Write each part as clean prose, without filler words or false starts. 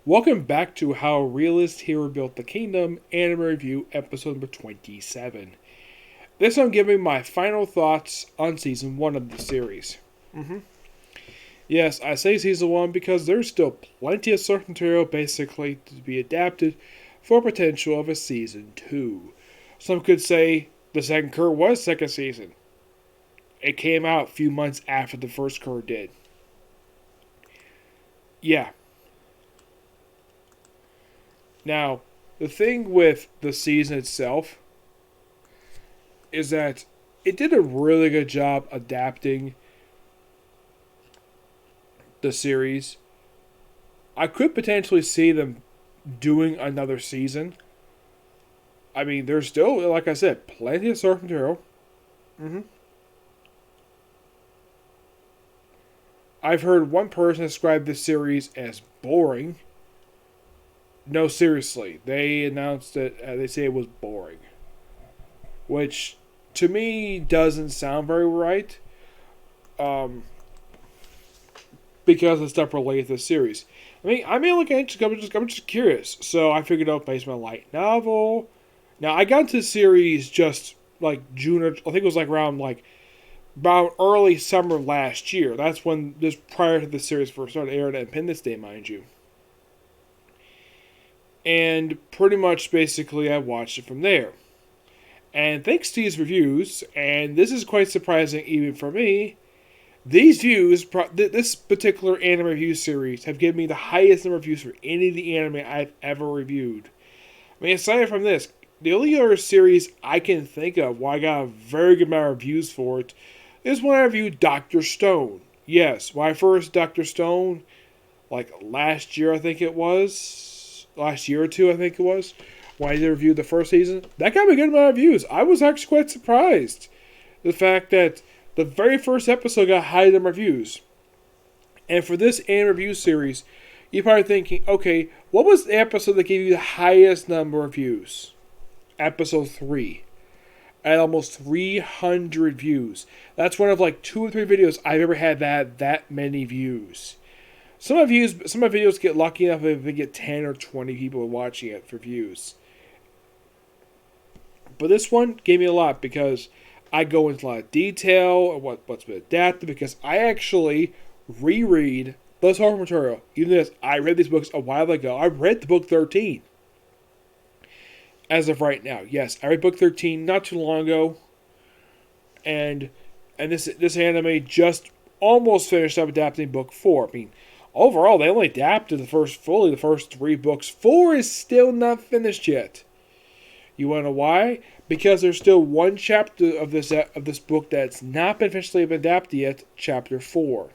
Welcome back to How Realist Hero Built the Kingdom Anime Review, episode number 27. This I'm giving my final thoughts on season 1 of the series. Yes, I say season 1 because there's still plenty of source material basically to be adapted for potential of a season 2. Some could say the second cour was second season. It came out a few months after the first cour did. Yeah. Now, the thing with the season itself is that it did a really good job adapting the series. I could potentially see them doing another season. I mean, there's still, like I said, plenty of source material. I've heard one person describe this series as boring. No, seriously. They announced that they say it was boring. Which, to me, doesn't sound very right. Because of stuff related to the series. I'm just curious. So I figured out based on a light novel. Now, I got into the series just like June, I think it was like around about early summer last year. That's when, just prior to the series first started airing at Independence Day, mind you. And pretty much basically I watched it from there. And thanks to these reviews, and this is quite surprising even for me, these views, this particular anime review series, have given me the highest number of views for any of the anime I've ever reviewed. I mean, aside from this, the only other series I can think of where I got a very good amount of reviews for it is when I reviewed Dr. Stone. Yes, when I first Dr. Stone, like last year I think it was, last year or two I think it was, when I did review the first season, that got me a good amount of views. I was actually quite surprised. The fact that the very first episode got high number of views. And for this anime review series, you're probably thinking, okay, what was the episode that gave you the highest number of views? Episode 3. At almost 300 views. That's one of like 2 or 3 videos I've ever had that many views. Some of my videos get lucky enough if they get 10 or 20 people watching it for views. But this one gave me a lot because I go into a lot of detail of what's been adapted, because I actually reread the source material. Even though I read these books a while ago. I read the book 13. As of right now. Yes, I read book 13 not too long ago. And this anime just almost finished up adapting book 4. I mean, overall, they only adapted the first 3 books. 4 is still not finished yet. You want to know why? Because there's still one chapter of this book that's not been officially adapted yet, chapter 4.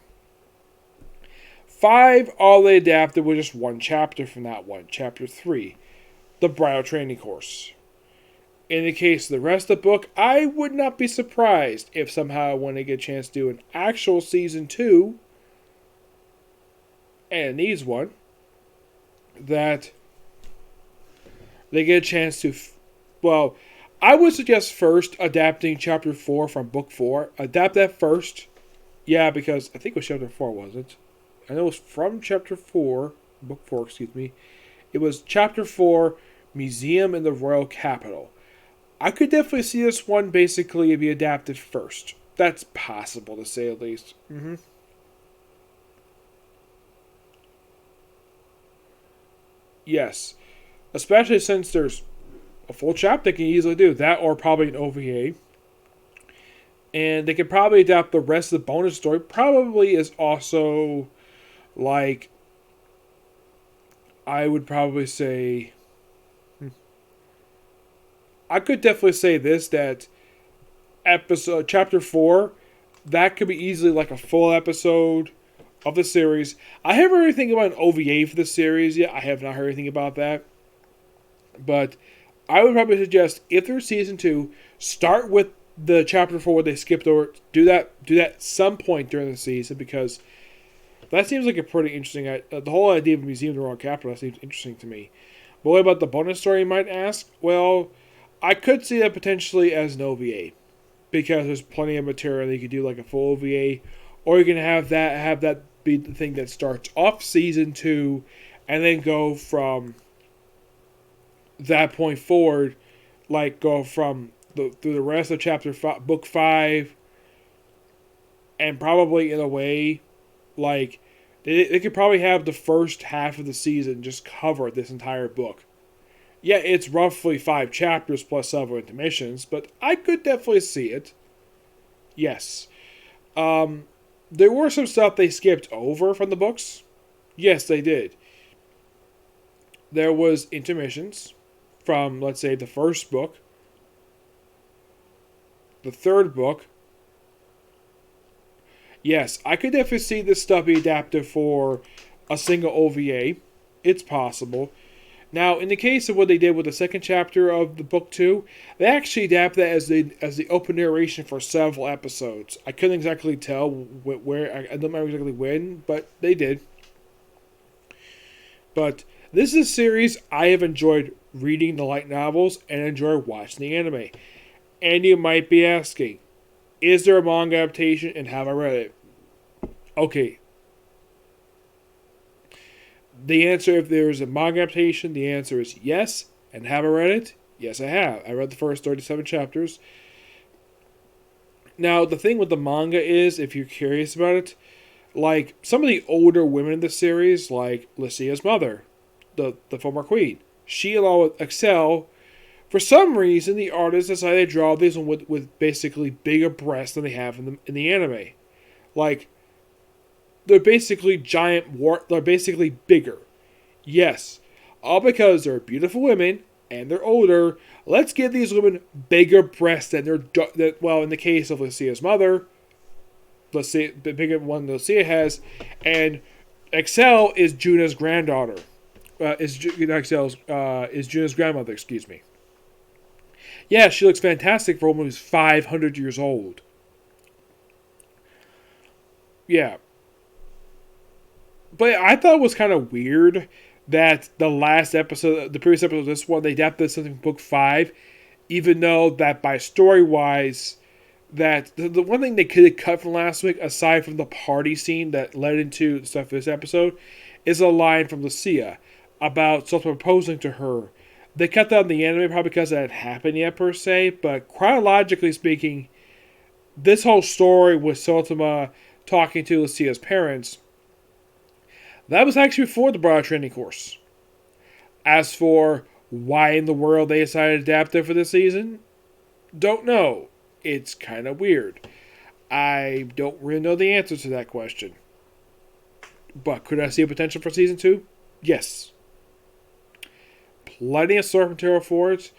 5, all they adapted was just one chapter from that one, chapter 3, the bridal training course. In the case of the rest of the book, I would not be surprised if somehow when they get a chance to do an actual season 2, and it needs one, that they get a chance to, well, I would suggest first adapting chapter 4 from book 4. Adapt that first. Yeah, because I think it was chapter 4, wasn't it? I know it was from chapter 4, book 4, excuse me. It was chapter 4, Museum in the Royal Capital. I could definitely see this one basically be adapted first. That's possible, to say at least. Yes. Especially since there's a full chapter they can easily do. That or probably an OVA. And they could probably adapt the rest of the bonus story. Probably is also like, I would probably say, I could definitely say this, that chapter 4, that could be easily like a full episode of the series. I haven't heard anything about an OVA for the series yet. I have not heard anything about that. But I would probably suggest, if there's season 2, start with the chapter 4 where they skipped over. Do that some point during the season, because that seems like a pretty interesting, the whole idea of a museum in the Royal Capital seems interesting to me. But what about the bonus story, you might ask? Well, I could see that potentially as an OVA, because there's plenty of material that you could do like a full OVA, or you can have that be the thing that starts off season 2 and then go from that point forward, like go from through the rest of book 5, and probably in a way, like they could probably have the first half of the season just cover this entire book. Yeah, it's roughly 5 chapters plus several intermissions, but I could definitely see it. Yes. There were some stuff they skipped over from the books. Yes, they did. There was intermissions from, let's say, the first book, the third book. Yes, I could definitely see this stuff be adapted for a single OVA. It's possible. Now, in the case of what they did with the second chapter of the book 2, they actually adapted that as the open narration for several episodes. I couldn't exactly tell where, I don't remember exactly when, but they did. But this is a series I have enjoyed reading the light novels and enjoy watching the anime. And you might be asking, is there a manga adaptation and have I read it? Okay. The answer, if there's a manga adaptation, the answer is yes. And have I read it? Yes, I have. I read the first 37 chapters. Now, the thing with the manga is, if you're curious about it, like some of the older women in the series, like Lucia's mother, the former queen, she along with Excel, for some reason the artist decided to draw these with basically bigger breasts than they have in the anime. Like, they're basically they're basically bigger. Yes, all because they're beautiful women and they're older. Let's give these women bigger breasts than well, in the case of Lucia's mother, let's see, the bigger one Lucia has, and Excel is Juna's granddaughter. Is Juna's grandmother? Excuse me. Yeah, she looks fantastic for a woman who's 500 years old. Yeah. But I thought it was kind of weird that the last episode, the previous episode of this one, they adapted something from book 5, even though that by story-wise, that the one thing they could have cut from last week, aside from the party scene that led into the stuff for this episode, is a line from Lucia about someone proposing to her. They cut that in the anime probably because it hadn't happened yet per se, but chronologically speaking, this whole story with Sotoma talking to Lucia's parents, that was actually before the bridal training course. As for why in the world they decided to adapt it for this season, don't know. It's kind of weird. I don't really know the answer to that question. But could I see a potential for season 2? Yes. Plenty of source material for it.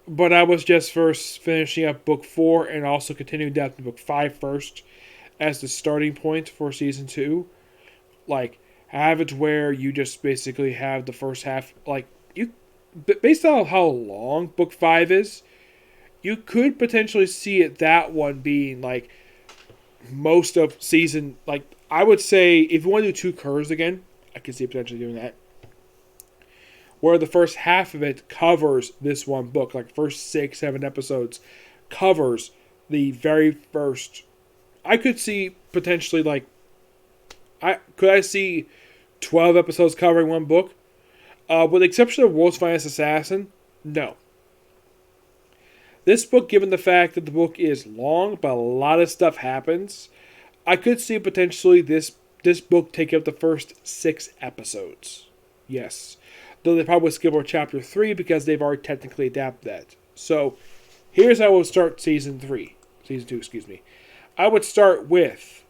But I was just first finishing up book 4 and also continuing adapting book 5 first as the starting point for season 2. Like, have it where you just basically have the first half, like, you, based on how long book 5 is, you could potentially see it, that one being like most of season, like, I would say if you want to do 2 curves again, I could see potentially doing that, where the first half of it covers this one book, like first 6-7 episodes covers the very first. I could see potentially like, I see 12 episodes covering one book, with the exception of World's Finest Assassin. No. This book, given the fact that the book is long, but a lot of stuff happens, I could see potentially this book taking up the first 6 episodes. Yes. Though they probably would skip over chapter 3 because they've already technically adapted that. So, here's how I would start season 2, excuse me. I would start with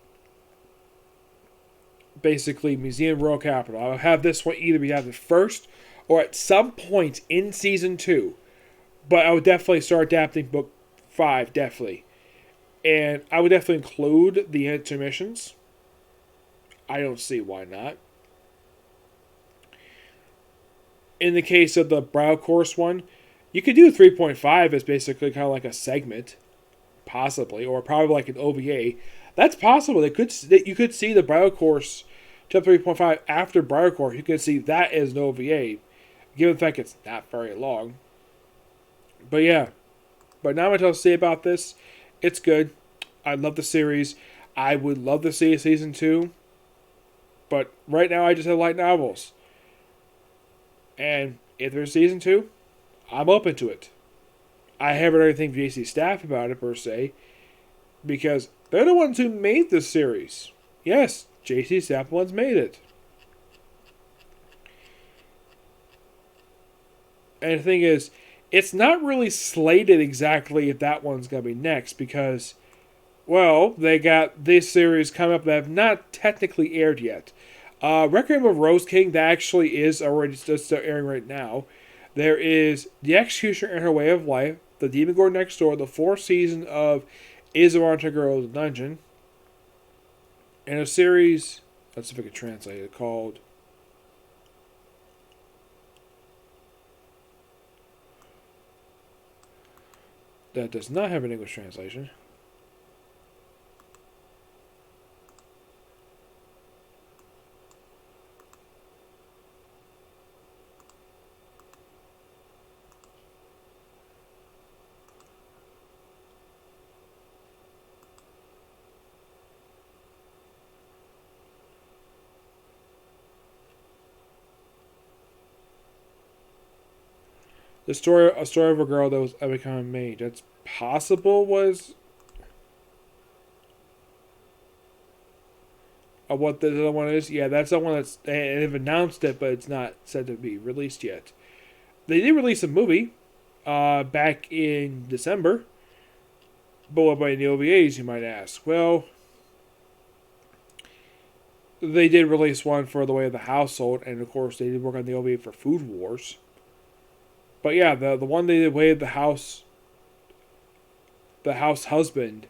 basically Museum Royal Capital. I would have this one either be adapted first or at some point in season 2. But I would definitely start adapting book 5, definitely. And I would definitely include the intermissions. I don't see why not. In the case of the Brow Course one, you could do 3.5 as basically kind of like a segment, possibly, or probably like an OVA. That's possible. You could see the Brow Course, chapter 3.5 after Brow Course. You could see that as an OVA, given the fact it's not very long. But yeah, but not much else to say about this. It's good. I love the series. I would love to see a season 2. But right now I just have light novels. And if there's season 2, I'm open to it. I haven't heard anything from JC Staff about it per se, because they're the ones who made this series. Yes, JC Staff ones made it. And the thing is, it's not really slated exactly if that one's going to be next because, well, they got this series coming up that have not technically aired yet. Requiem of Rose King, that actually is already still airing right now. There is The Executioner and Her Way of Life, The Demon Gore Next Door, the 4th season of Izuran Girl the Dungeon, and a series, let's see if I can translate it, called that does not have an English translation. A story of a girl that was becoming a maid. That's possible was what the other one is. Yeah, that's the one they've announced it, but it's not said to be released yet. They did release a movie back in December. But what about the OVAs, you might ask? Well, they did release one for The Way of the Household, and of course they did work on the OVA for Food Wars. But yeah, the one they did Way of the House Husband,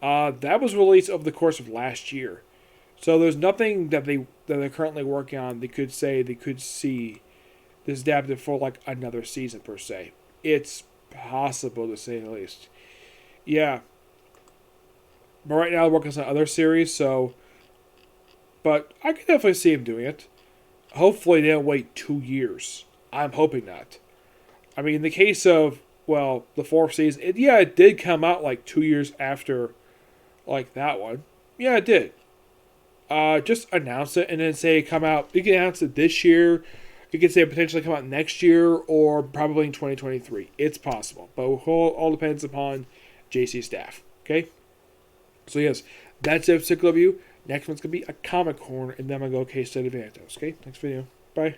that was released over the course of last year. So there's nothing that they're currently working on. They could see this adapted for like another season per se. It's possible to say the least. Yeah, but right now they're working on other series. But I could definitely see him doing it. Hopefully they don't wait 2 years. I'm hoping not. I mean, in the case of the 4th season, it did come out like 2 years after, like that one. Yeah, it did. Just announce it and then say come out. You can announce it this year. You can say it potentially come out next year or probably in 2023. It's possible, but it all depends upon JC Staff. Okay. So yes, that's a particular review. Next one's gonna be a comic corner, and then I'm gonna go case study of Antos. Okay. Next video. Bye.